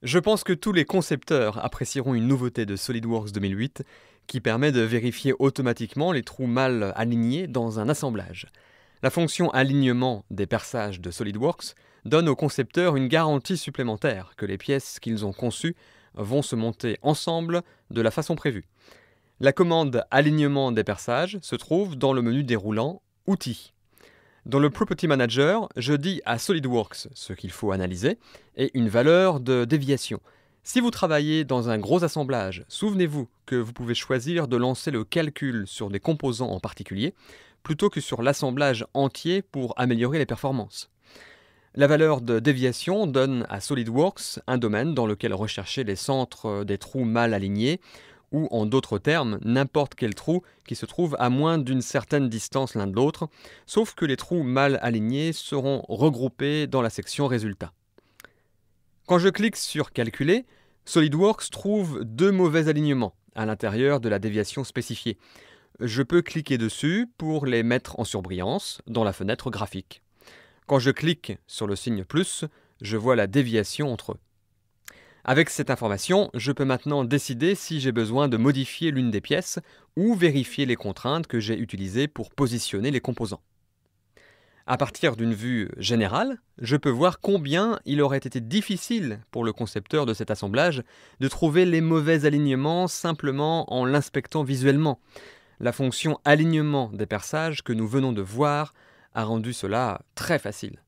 Je pense que tous les concepteurs apprécieront une nouveauté de SolidWorks 2008 qui permet de vérifier automatiquement les trous mal alignés dans un assemblage. La fonction alignement des perçages de SolidWorks donne aux concepteurs une garantie supplémentaire que les pièces qu'ils ont conçues vont se monter ensemble de la façon prévue. La commande alignement des perçages se trouve dans le menu déroulant Outils. Dans le Property Manager, je dis à SolidWorks ce qu'il faut analyser et une valeur de déviation. Si vous travaillez dans un gros assemblage, souvenez-vous que vous pouvez choisir de lancer le calcul sur des composants en particulier plutôt que sur l'assemblage entier pour améliorer les performances. La valeur de déviation donne à SolidWorks un domaine dans lequel rechercher les centres des trous mal alignés ou en d'autres termes, n'importe quel trou qui se trouve à moins d'une certaine distance l'un de l'autre, sauf que les trous mal alignés seront regroupés dans la section Résultats. Quand je clique sur Calculer, SolidWorks trouve deux mauvais alignements à l'intérieur de la déviation spécifiée. Je peux cliquer dessus pour les mettre en surbrillance dans la fenêtre graphique. Quand je clique sur le signe plus, je vois la déviation entre eux. Avec cette information, je peux maintenant décider si j'ai besoin de modifier l'une des pièces ou vérifier les contraintes que j'ai utilisées pour positionner les composants. À partir d'une vue générale, je peux voir combien il aurait été difficile pour le concepteur de cet assemblage de trouver les mauvais alignements simplement en l'inspectant visuellement. La fonction alignement des perçages que nous venons de voir a rendu cela très facile.